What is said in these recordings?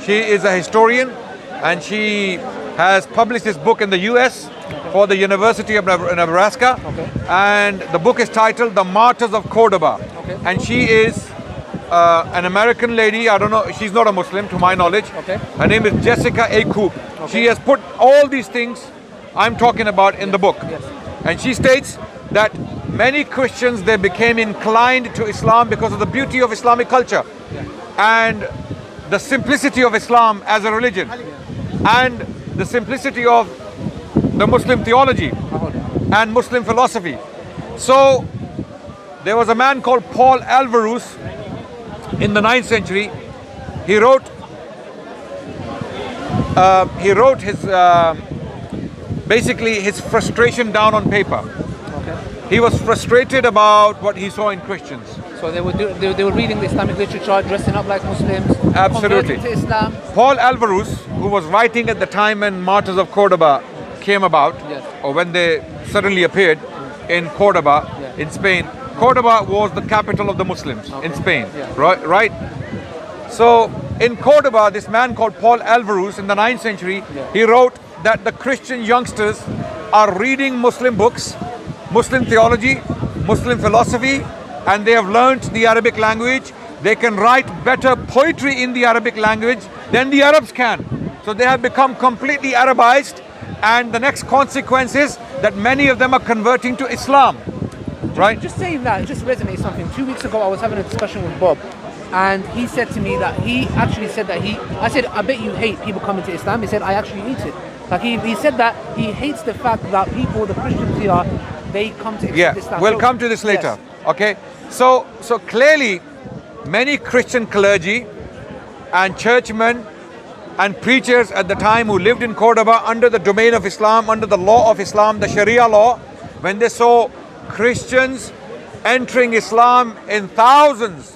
She is a historian, and she has published this book in the US for the University of Nebraska. And the book is titled The Martyrs of Cordoba. And she is an American lady. I don't know, she's not a Muslim to my knowledge. Her name is Jazak Allah Khair. She has put all these things I'm talking about in the book. And she states that many Christians, they became inclined to Islam because of the beauty of Islamic culture and the simplicity of Islam as a religion and the simplicity of the Muslim theology and Muslim philosophy. So there was a man called Paul Alvarez in the 9th century. He wrote his basically his frustration down on paper. He was frustrated about what he saw in Christians. So they were reading the Islamic literature, dressing up like Muslims, absolutely, converting to Islam. Paul Alvarez, who was writing at the time when Martyrs of Cordoba came about, or when they suddenly appeared in Cordoba, in Spain. Cordoba was the capital of the Muslims in Spain, right? So in Cordoba, this man called Paul Alvarez in the 9th century, he wrote that the Christian youngsters are reading Muslim books, Muslim theology, Muslim philosophy, and they have learnt the Arabic language. They can write better poetry in the Arabic language than the Arabs can. So they have become completely Arabized, and the next consequence is that many of them are converting to Islam. Right? Just saying that, it just resonates something. 2 weeks ago I was having a discussion with Bob, and he said to me that he actually said that I said, I bet you hate people coming to Islam. He said, I actually hate it. Like he said that he hates the fact that people, the Christians here, they come to Islam. We'll come to this later. Okay, so clearly many Christian clergy and churchmen and preachers at the time who lived in Cordoba under the domain of Islam, under the law of Islam, the Sharia law, when they saw Christians entering Islam in thousands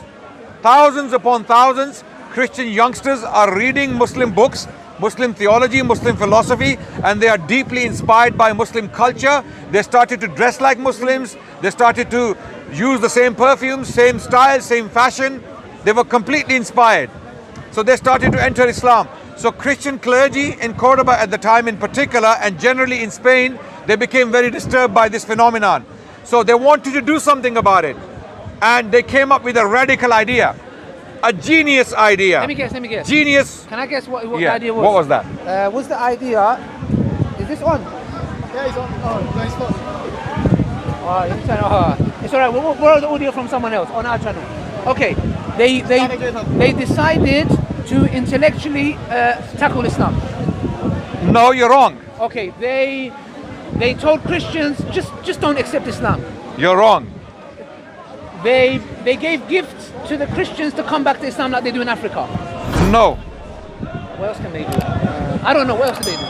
upon thousands, Christian youngsters are reading Muslim books, Muslim theology, Muslim philosophy, and they are deeply inspired by Muslim culture. They started to dress like Muslims. They started to use the same perfume, same style, same fashion. They were completely inspired. So they started to enter Islam. So Christian clergy in Cordoba at the time in particular, and generally in Spain, they became very disturbed by this phenomenon. So they wanted to do something about it. And they came up with a radical idea. A genius idea. Let me guess. Genius. Can I guess what the idea was? What was that? Was the idea... Is this on? Yeah, it's on. Oh, no, it's not. It's alright, we'll borrow the audio from someone else on our channel. Okay, they decided to intellectually tackle Islam. No, you're wrong. Okay, they told Christians, just don't accept Islam. You're wrong. They gave gifts to the Christians to come back to Islam like they do in Africa. No. What else can they do? I don't know, what else do they do?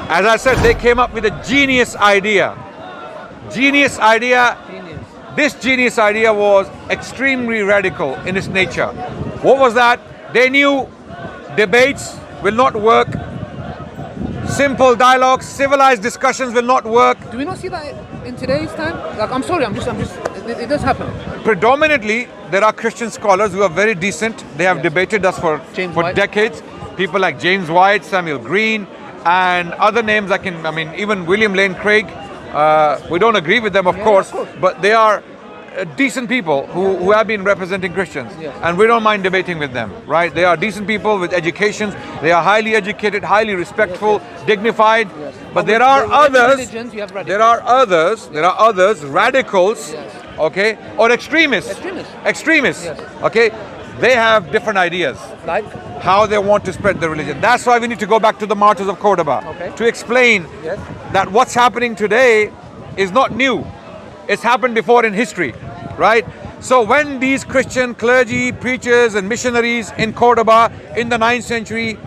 As I said, they came up with a genius idea. Genius idea. This genius idea was extremely radical in its nature. What was that? They knew debates will not work. Simple dialogues, civilized discussions will not work. Do we not see that in today's time? Like, I'm sorry, it does happen. Predominantly, there are Christian scholars who are very decent. They have debated us for decades. People like James White, Samuel Green, and other names even William Lane Craig. We don't agree with them, of course, but they are decent people who have been representing Christians, and we don't mind debating with them, right? They are decent people with educations. They are highly educated, highly respectful, dignified. But there are others. There are others, radicals, okay, or extremists. Extremists, okay. They have different ideas, like how they want to spread the religion. That's why we need to go back to the Martyrs of Cordoba to explain that what's happening today is not new. It's happened before in history, right? So when these Christian clergy, preachers and missionaries in Cordoba in the 9th century,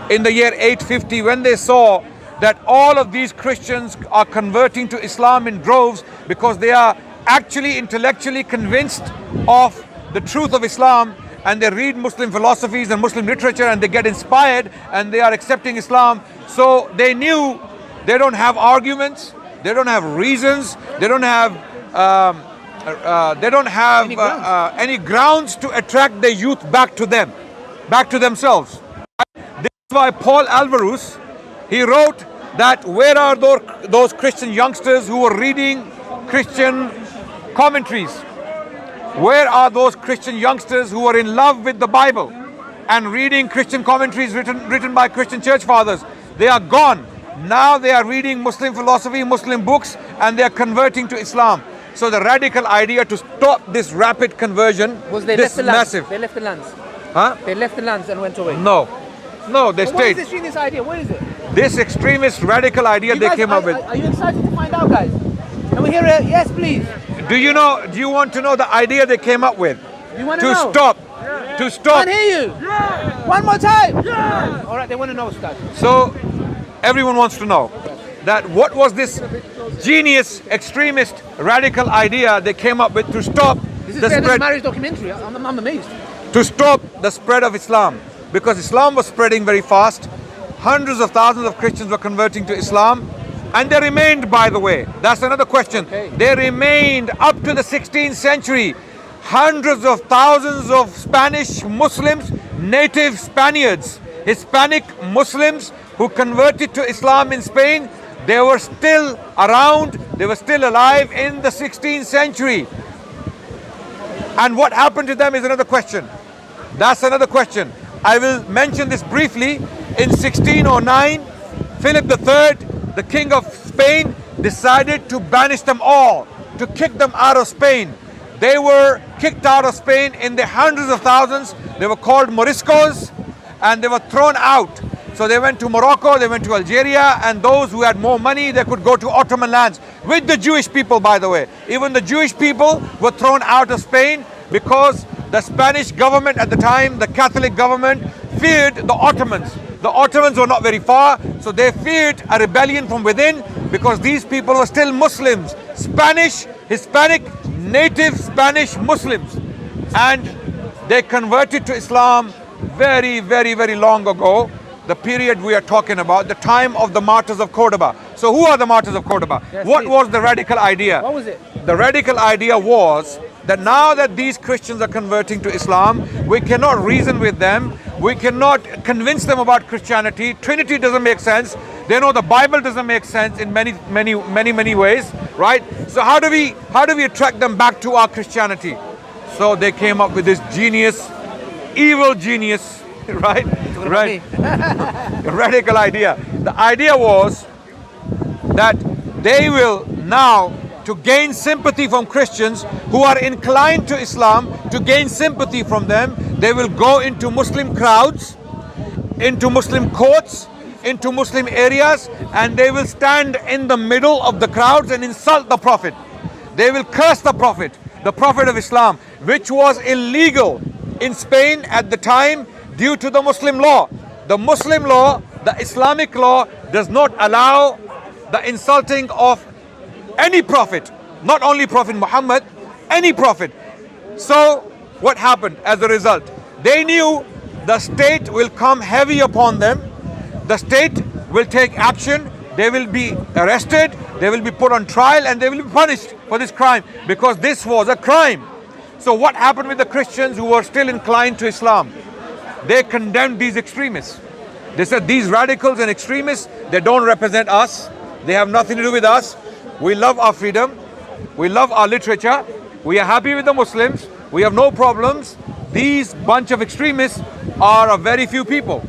in the year 850, when they saw that all of these Christians are converting to Islam in droves because they are actually intellectually convinced of the truth of Islam, and they read Muslim philosophies and Muslim literature and they get inspired and they are accepting Islam. So they knew they don't have arguments, they don't have reasons, they don't have any grounds to attract the youth back to them, back to themselves. by Paul Alvarez. He wrote that where are those Christian youngsters who were reading Christian commentaries? Where are those Christian youngsters who were in love with the Bible and reading Christian commentaries written by Christian church fathers? They are gone. Now they are reading Muslim philosophy, Muslim books, and they are converting to Islam. So the radical idea to stop this rapid conversion, Was they this left the lands? massive, They left the lands. huh? They left the lands and went away. No, they But what is stayed. this genius idea? What is it? This extremist radical idea You they guys, came up with. Are you excited to find out, guys? Can we hear it? Yes, please. Do you want to know the idea they came up with? You want To know? stop. To I stop. can't hear you. One more time. All right, they want to know, Ustad. So everyone wants to know that what was this genius, extremist, radical idea they came up with to stop This is the better than a spread, marriage documentary. I'm amazed. to stop the spread of Islam, because Islam was spreading very fast. Hundreds of thousands of Christians were converting to Islam, and they remained, by the way. That's another question. Okay. They remained up to the 16th century. Hundreds of thousands of Spanish Muslims, native Spaniards, Hispanic Muslims who converted to Islam in Spain, they were still around, they were still alive in the 16th century. And what happened to them is another question. That's another question. I will mention this briefly. In 1609, Philip III, the King of Spain, decided to banish them all, to kick them out of Spain. They were kicked out of Spain in the hundreds of thousands. They were called Moriscos, and they were thrown out. So they went to Morocco, they went to Algeria, and those who had more money, they could go to Ottoman lands with the Jewish people, by the way. Even the Jewish people were thrown out of Spain because the Spanish government at the time, the Catholic government, feared the Ottomans. The Ottomans were not very far, so they feared a rebellion from within because these people were still Muslims, Spanish, Hispanic, native Spanish Muslims. And they converted to Islam very, very, very long ago. The period we are talking about, the time of the martyrs of Cordoba. So who are the martyrs of Cordoba? Yes, What please. was the radical idea? What was it? The radical idea was that now that these Christians are converting to Islam, we cannot reason with them. We cannot convince them about Christianity. Trinity doesn't make sense. They know the Bible doesn't make sense in many ways, right? So how do we attract them back to our Christianity? So they came up with this genius, evil genius, right? Right. Radical idea. The idea was that they will now, to gain sympathy from Christians who are inclined to Islam, to gain sympathy from them, they will go into Muslim crowds, into Muslim courts, into Muslim areas, and they will stand in the middle of the crowds and insult the Prophet. They will curse the Prophet of Islam, which was illegal in Spain at the time due to the Muslim law. The Muslim law, the Islamic law, does not allow the insulting of any prophet, not only Prophet Muhammad, any prophet. So what happened as a result? They knew the state will come heavy upon them. The state will take action. They will be arrested, they will be put on trial, and they will be punished for this crime, because this was a crime. So what happened with the Christians who were still inclined to Islam? They condemned these extremists. They said these radicals and extremists, they don't represent us. They have nothing to do with us. We love our freedom. We love our literature. We are happy with the Muslims. We have no problems. These bunch of extremists are a very few people.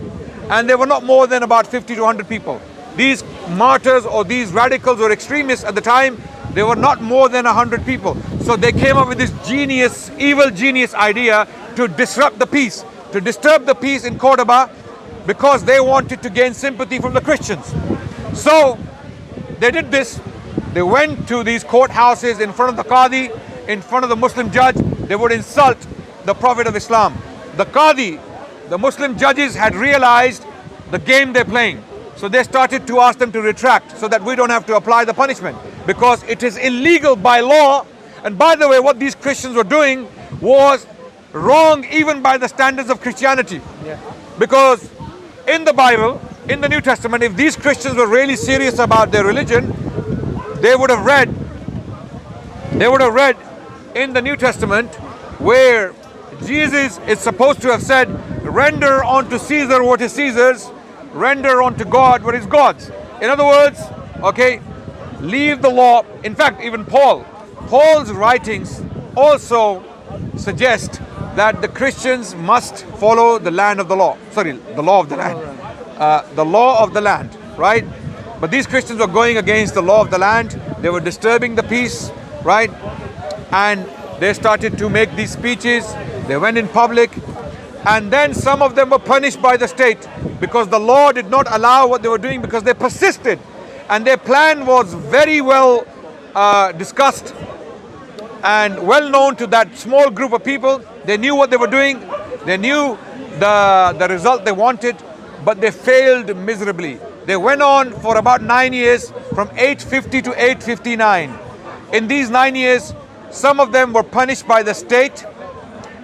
And they were not more than about 50 to 100 people. These martyrs or these radicals or extremists at the time, they were not more than 100 people. So they came up with this genius, evil genius idea to disrupt the peace, to disturb the peace in Cordoba, because they wanted to gain sympathy from the Christians. So they did this. They went to these courthouses in front of the Qadi, in front of the Muslim judge. They would insult the Prophet of Islam. The Qadi, the Muslim judges, had realized the game they're playing. So they started to ask them to retract so that we don't have to apply the punishment, because it is illegal by law. And by the way, what these Christians were doing was wrong even by the standards of Christianity. Yeah. Because in the Bible, in the New Testament, if these Christians were really serious about their religion, they would have read in the New Testament where Jesus is supposed to have said, render unto Caesar what is Caesar's, render unto God what is God's. In other words, okay, leave the law. In fact, even Paul's writings also suggest that the Christians must follow the land of the law. Sorry, the law of the land. The law of the land, right? But these Christians were going against the law of the land. They were disturbing the peace, right? And they started to make these speeches. They went in public. And then some of them were punished by the state because the law did not allow what they were doing, because they persisted. And their plan was very well discussed and well known to that small group of people. They knew what they were doing. They knew the result they wanted, but they failed miserably. They went on for about 9 years, from 850 to 859. In these 9 years, some of them were punished by the state,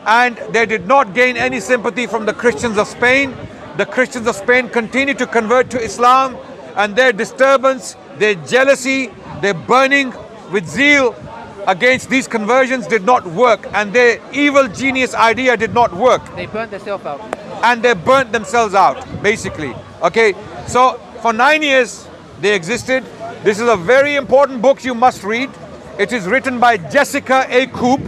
and they did not gain any sympathy from the Christians of Spain. The Christians of Spain continued to convert to Islam, and their disturbance, their jealousy, their burning with zeal against these conversions did not work, and their evil genius idea did not work. They burnt themselves out. And they burnt themselves out, basically. Okay, so for 9 years they existed. This is a very important book you must read. It is written by Jessica A. Coop.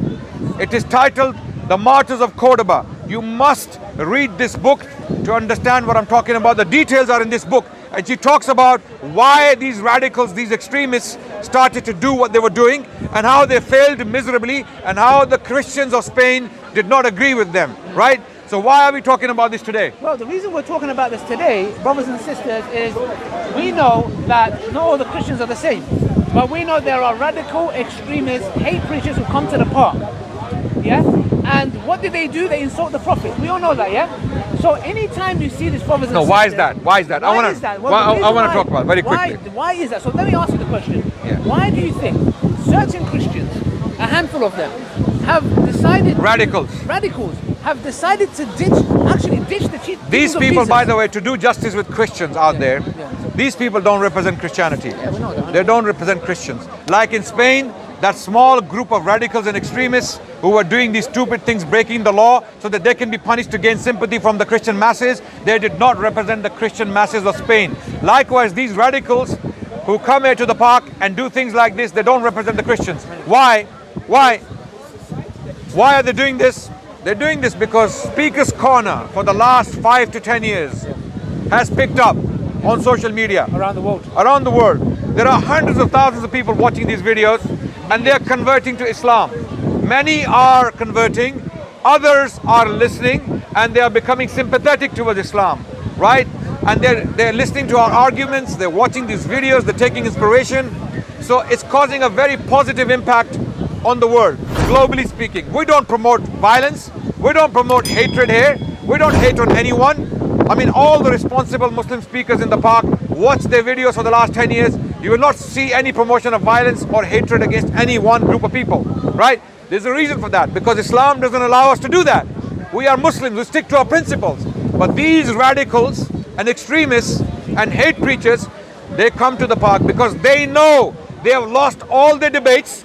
It is titled The Martyrs of Cordoba. You must read this book to understand what I'm talking about. The details are in this book. And she talks about why these radicals, these extremists, started to do what they were doing, and how they failed miserably, and how the Christians of Spain did not agree with them, right? So why are we talking about this today? Well, the reason we're talking about this today, brothers and sisters, is we know that not all the Christians are the same. But we know there are radical extremists, hate preachers who come to the park. Yeah? And what do? They insult the Prophet. We all know that, yeah? So anytime you see this, brothers and sisters... No, why is that? Why is that? I want to talk about it very quickly. Why is that? So let me ask you the question. Yeah. Why do you think certain Christians, a handful of them, have decided... Radicals have decided to ditch the chief. These people, by the way, to do justice with Christians out there, these people don't represent Christianity. Yeah, we know that. They don't represent Christians. Like in Spain, that small group of radicals and extremists who were doing these stupid things, breaking the law so that they can be punished to gain sympathy from the Christian masses, they did not represent the Christian masses of Spain. Likewise, these radicals who come here to the park and do things like this, they don't represent the Christians. Why? Why are they doing this? They're doing this because Speakerscorner for the last 5 to 10 years has picked up on social media. Around the world. Around the world. There are hundreds of thousands of people watching these videos, and they're converting to Islam. Many are converting, others are listening, and they are becoming sympathetic towards Islam, right? And they're listening to our arguments, they're watching these videos, they're taking inspiration. So it's causing a very positive impact on the world, globally speaking. We don't promote violence, we don't promote hatred here, we don't hate on anyone. I mean, all the responsible Muslim speakers in the park, watch their videos for the last 10 years. You will not see any promotion of violence or hatred against any one group of people, right? There's a reason for that, because Islam doesn't allow us to do that. We are Muslims, we stick to our principles. But these radicals and extremists and hate preachers, they come to the park because they know they have lost all their debates.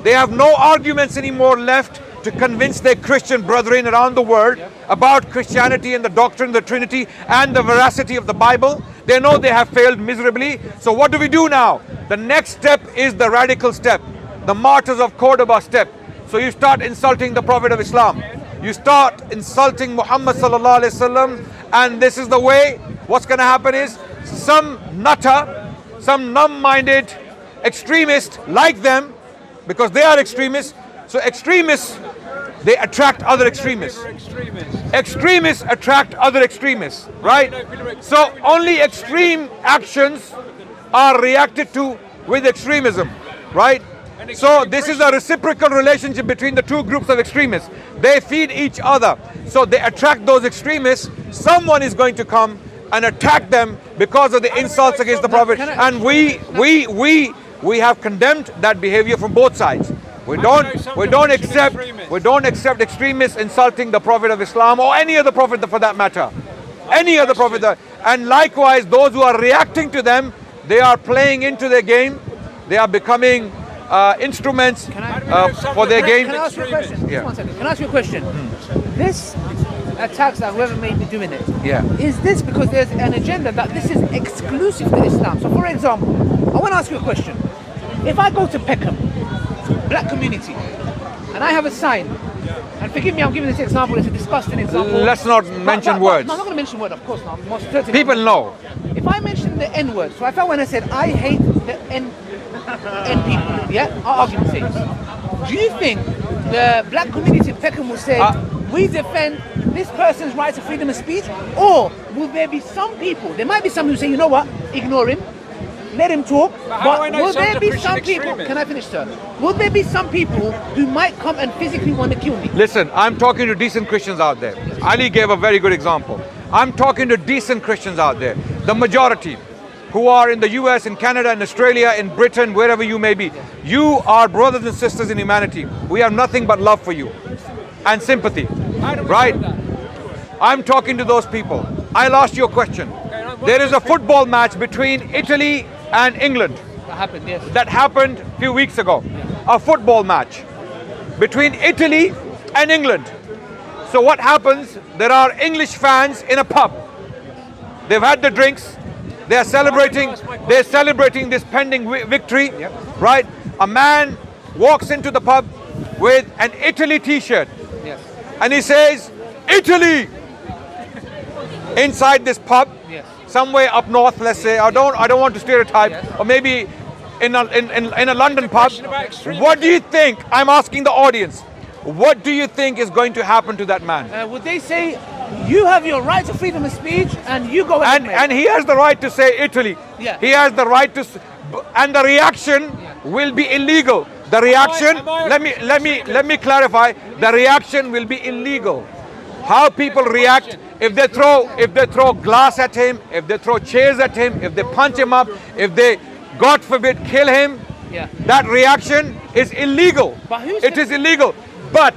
They have no arguments anymore left to convince their Christian brethren around the world about Christianity and the doctrine of the Trinity and the veracity of the Bible. They know they have failed miserably. So what do we do now? The next step is the radical step, the martyrs of Cordoba step. So you start insulting the Prophet of Islam. You start insulting Muhammad sallallahu alaihi wasallam, and this is the way. What's going to happen is some nutter, some numb-minded extremist like them, because they are extremists. So extremists, they attract other extremists. Extremists attract other extremists, right? So only extreme actions are reacted to with extremism, right? So this is a reciprocal relationship between the two groups of extremists. They feed each other. So they attract those extremists. Someone is going to come and attack them because of the insults against the Prophet. And we have condemned that behavior from both sides. We don't accept extremists insulting the Prophet of Islam or any other prophet for that matter. Any other prophet. And likewise, those who are reacting to them, they are playing into their game. They are becoming instruments for their game. Can I ask you a question? Yeah. Just 1 second. Can I ask you a question? attacks at whoever may be doing it. Yeah. Is this because there's an agenda that this is exclusive to Islam? So for example, I want to ask you a question. If I go to Peckham, black community, and I have a sign, and forgive me, I'm giving this example, it's a disgusting example. Let's not mention words. No, I'm not going to mention words, of course not. Most certainly. People know. If I mention the N word, so I felt when I said I hate the N people, yeah, our argument says. Do you think the black community in Peckham will say, we defend this person's right to freedom of speech? Or will there be some people, there might be some who say, you know what, ignore him, let him talk, but will there be some people, can I finish, sir? Will there be some people who might come and physically want to kill me? Listen, I'm talking to decent Christians out there. Ali gave a very good example. I'm talking to decent Christians out there. The majority who are in the US, in Canada, in Australia, in Britain, wherever you may be. You are brothers and sisters in humanity. We have nothing but love for you and sympathy, right? I'm talking to those people. I'll ask you a question. There is a football match between Italy and England. That happened, yes. That happened a few weeks ago. A football match between Italy and England. So what happens? There are English fans in a pub. They've had the drinks. They're celebrating this pending victory, right? A man walks into the pub with an Italy t-shirt. Yes. And he says, Italy! Inside this pub, Yes. somewhere up north, let's say, I don't want to stereotype, Yes. or maybe in a London pub. What do you think? I'm asking the audience. What do you think is going to happen to that man? Would they say, you have your right to freedom of speech and you go ahead, And he has the right to say Italy. Yeah. He has the right to, and the reaction will be illegal. The reaction, let me clarify. The reaction will be illegal. How people react if they throw glass at him, if they throw chairs at him, if they punch him up, if they, God forbid, kill him. Yeah. That reaction is illegal. But It is illegal. But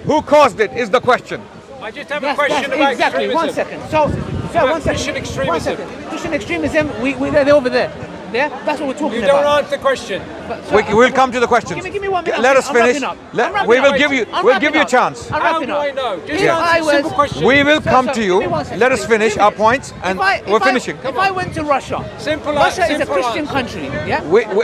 who caused it is the question. I just have a question about exactly. extremism. 1 second. So, one second. Christian extremism. 1 second. Christian extremism. They're over there. Yeah, that's what we're talking You about. don't answer the question. We'll come to the questions. Give me 1 minute. Let us I'm finish. wrapping up. We will give you a chance. I'm How wrapping do up. I know? Just If I answer a was- simple question. We will Sir, come sir, to give you. me 1 second. Let us finish 2 our minutes. points, and we're finishing. If I went to Russia, Simple Russia is a simple Christian answer. country. Yeah.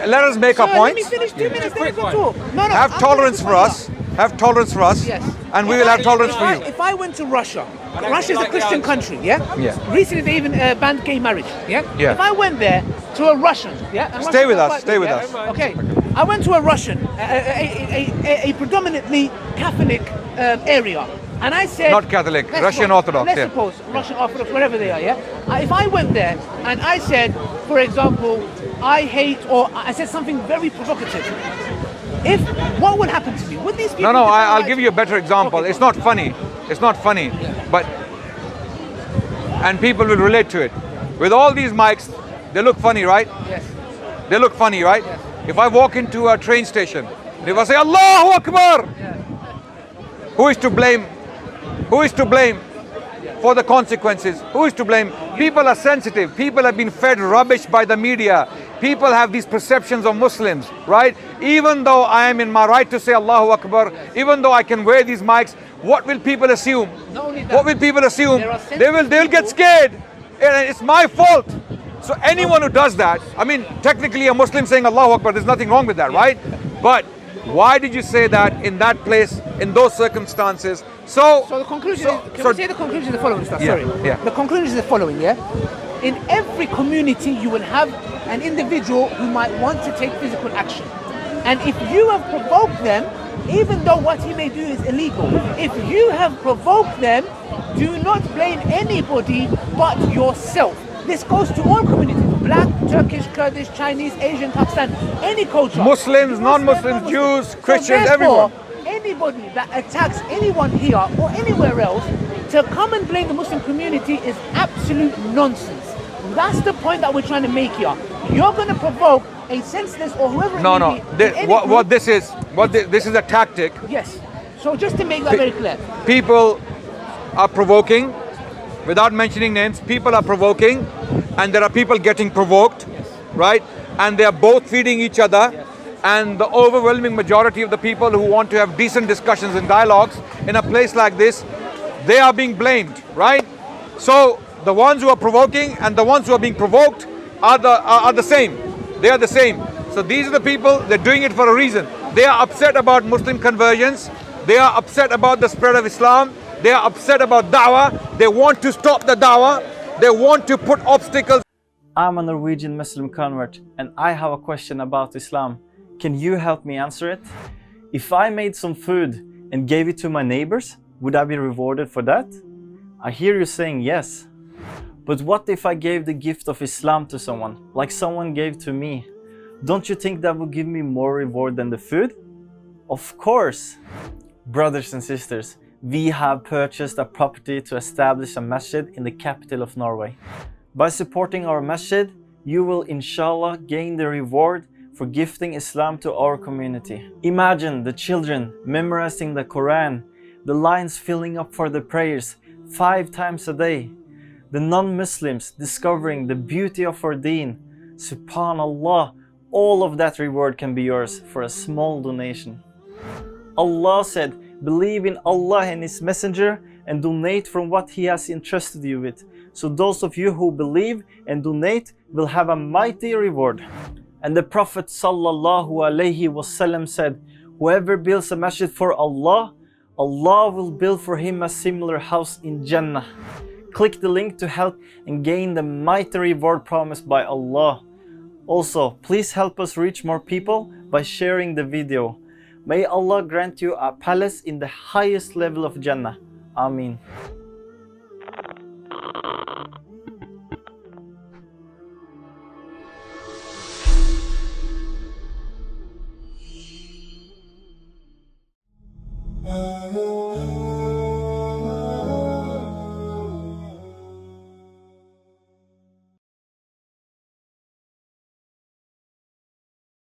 Let us make our Sir, let me points. finish 2 minutes. Then quick we can one. talk. No, Have I'm tolerance going for to us. Have tolerance for us. Yes. And we will have tolerance for you. If I went to Russia, don't Russia is a like the Christian answer. country, yeah? Yeah. Recently they even banned gay marriage, yeah? Yeah. If I went there to a Russian, yeah? and Stay Russians with are us, quite stay big, with yeah? us. Okay. I went to a Russian, a predominantly Catholic area. And I said... Not Catholic, let's Russian suppose- Orthodox, Let's yeah. suppose, Russian Orthodox, wherever they are, yeah? If I went there and I said, for example, I hate, or I said something very provocative, what would happen to me? Would these people... No, decide I'll like- give you a better example. Okay, It's not funny. It's not funny. But, and people will relate to it. With all these mics, they look funny, right? Yes. They look funny, right? Yes. If I walk into a train station, if I say, Allahu Akbar, who is to blame? Who is to blame for the consequences? Who is to blame? People are sensitive. People have been fed rubbish by the media. People have these perceptions of Muslims, right? Even though I am in my right to say Allahu Akbar, even though I can wear these mics, what will people assume? Not only that, What will people assume? there are They'll sensitive get people- scared. And it's my fault. So anyone who does that, I mean, technically a Muslim saying Allahu Akbar, there's nothing wrong with that, right? But why did you say that in that place, in those circumstances? So the conclusion is, can we say the conclusion is the following, Ustaz? Yeah, Sorry. yeah. The conclusion is the following, yeah? In every community, you will have an individual who might want to take physical action. And if you have provoked them, even though what he may do is illegal, if you have provoked them, do not blame anybody but yourself. This goes to all communities, black, Turkish, Kurdish, Chinese, Asian, Pakistan, any culture. Muslims, non-Muslims, Jews, Christians, everyone. Anybody that attacks anyone here or anywhere else, to come and blame the Muslim community is absolute nonsense. That's the point that we're trying to make here. You're going to provoke a senseless or whoever it No, may no. be. in any What group. this is, this is a tactic. Yes. So just to make that very clear. People are provoking, without mentioning names, people are provoking, and there are people getting provoked, right? And they are both feeding each other. And the overwhelming majority of the people who want to have decent discussions and dialogues in a place like this, they are being blamed, right? So the ones who are provoking and the ones who are being provoked are the same. They are the same. So these are the people, they're doing it for a reason. They are upset about Muslim conversions. They are upset about the spread of Islam. They are upset about dawah. They want to stop the dawah. They want to put obstacles. I'm a Norwegian Muslim convert and I have a question about Islam. Can you help me answer it? If I made some food and gave it to my neighbors, would I be rewarded for that? I hear you saying yes. But what if I gave the gift of Islam to someone, like someone gave to me? Don't you think that would give me more reward than the food? Of course. Brothers and sisters, we have purchased a property to establish a masjid in the capital of Norway. By supporting our masjid, you will inshallah gain the reward for gifting Islam to our community. Imagine the children memorizing the Quran, the lines filling up for the prayers 5 times a day, the non-Muslims discovering the beauty of our deen. Subhanallah, all of that reward can be yours for a small donation. Allah said, believe in Allah and His Messenger and donate from what He has entrusted you with. So those of you who believe and donate will have a mighty reward. And the Prophet sallallahu alaihi wasallam said, whoever builds a masjid for Allah, Allah will build for him a similar house in Jannah. Click the link to help and gain the mighty reward promised by Allah. Also, please help us reach more people by sharing the video. May Allah grant you a palace in the highest level of Jannah. Ameen.